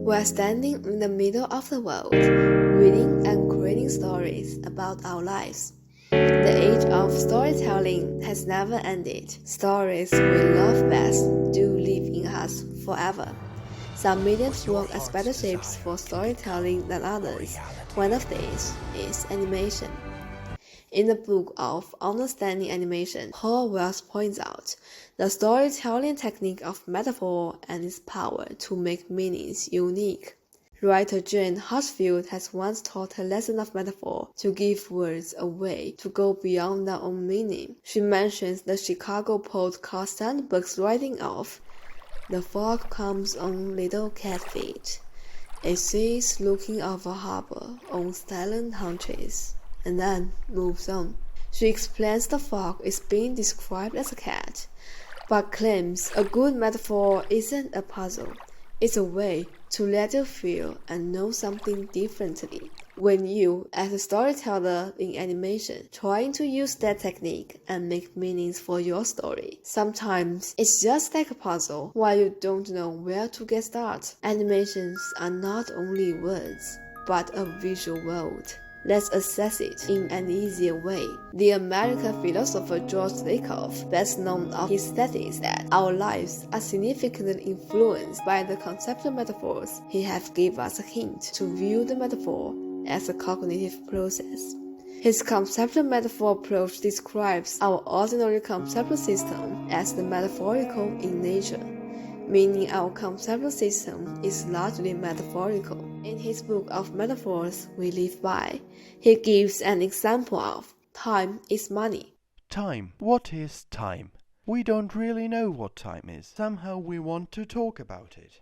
We're standing in the middle of the world, reading and creating stories about our lives. The age of storytelling has never ended. Stories we love best do live in us forever. Some mediums work as better shapes for storytelling than others. One of these is animation. In the book of Understanding Animation, Paul Wells points out the storytelling technique of metaphor and its power to make meanings unique. Writer Jane Hutchfield has once taught a lesson of metaphor to give words a way to go beyond their own meaning. She mentions the Chicago poet Carl Sandburg's writing of "The fog comes on little cat feet. It sees looking over harbor on silent hunches," and then moves on. She explains the fog is being described as a cat, but claims a good metaphor isn't a puzzle. It's a way to let you feel and know something differently. When you, as a storyteller in animation, trying to use that technique and make meanings for your story, sometimes it's just like a puzzle while you don't know where to get started. Animations are not only words, but a visual world. Let's assess it in an easier way. The American philosopher George Lakoff, best known of his thesis that our lives are significantly influenced by the conceptual metaphors, he has given us a hint to view the metaphor as a cognitive process. His conceptual metaphor approach describes our ordinary conceptual system as the metaphorical in nature, meaning our conceptual system is largely metaphorical. In his book of metaphors we live by, he gives an example of time is money. Time. What is time? We don't really know what time is. Somehow we want to talk about it.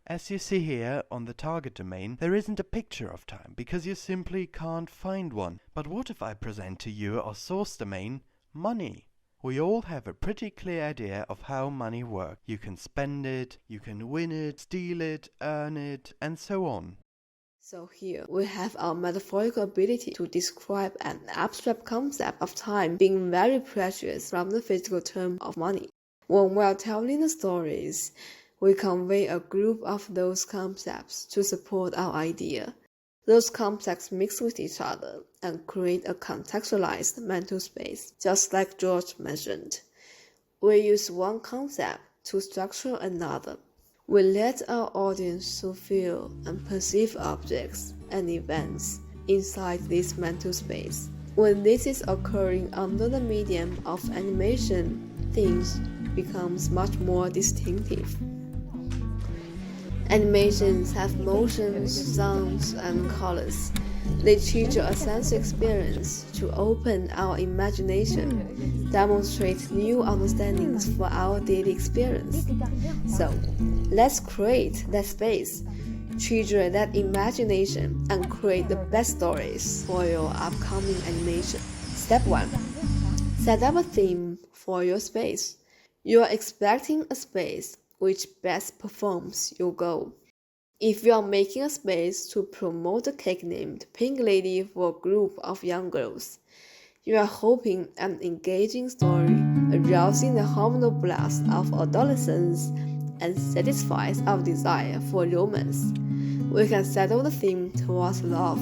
As you see here on the target domain, there isn't a picture of time because you simply can't find one. But what if I present to you our source domain, money? We all have a pretty clear idea of how money works. You can spend it, you can win it, steal it, earn it, and so on. So here we have our metaphorical ability to describe an abstract concept of time being very precious from the physical term of money. When we are telling the stories, we convey a group of those concepts to support our idea. Those concepts mix with each other and create a contextualized mental space, just like George mentioned. We use one concept to structure another. We let our audience to feel and perceive objects and events inside this mental space. When this is occurring under the medium of animation, things becomes much more distinctive. Animations have motions, sounds, and colors. They trigger a sense experience to open our imagination, demonstrate new understandings for our daily experience. So, let's create that space, trigger that imagination, and create the best stories for your upcoming animation. Step 1. Set up a theme for your space. You are expecting a space which best performs your goal. If you are making a space to promote a cake named Pink Lady for a group of young girls, you are hoping an engaging story arousing the hormonal blast of adolescence and satisfies our desire for romance. We can settle the theme towards love.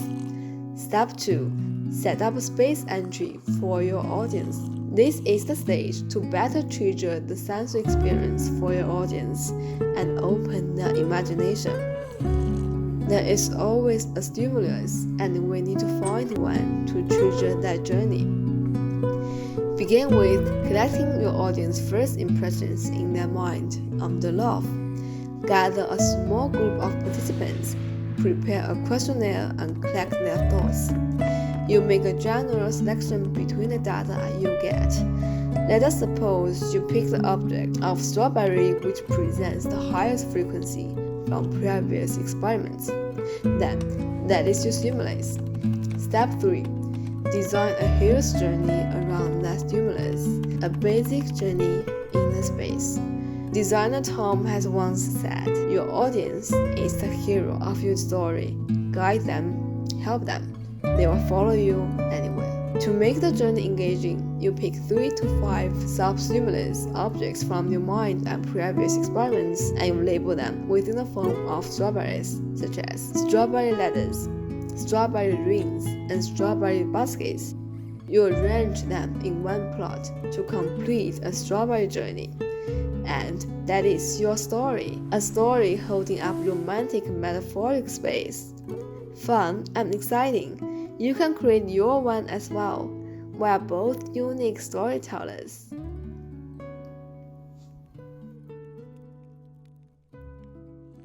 Step 2. Set up a space entry for your audience. This is the stage to better trigger the sensory experience for your audience and open their imagination. There is always a stimulus, and we need to find one to trigger that journey. Begin with collecting your audience's first impressions in their mind on the love. Gather a small group of participants, prepare a questionnaire, and collect their thoughts. You make a general selection between the data you get. Let us suppose you pick the object of strawberry which presents the highest frequency from previous experiments. Then, that is your stimulus. Step 3. Design a hero's journey around that stimulus, a basic journey in the space. Designer Tom has once said, your audience is the hero of your story. Guide them, help them. They will follow you anywhere. To make the journey engaging, you pick 3 to 5 sub-stimulus objects from your mind and previous experiments, and you label them within the form of strawberries, such as strawberry ladders, strawberry rings, and strawberry baskets. You arrange them in one plot to complete a strawberry journey. And that is your story, a story holding up romantic metaphoric space. Fun and exciting. You can create your one as well. We are both unique storytellers.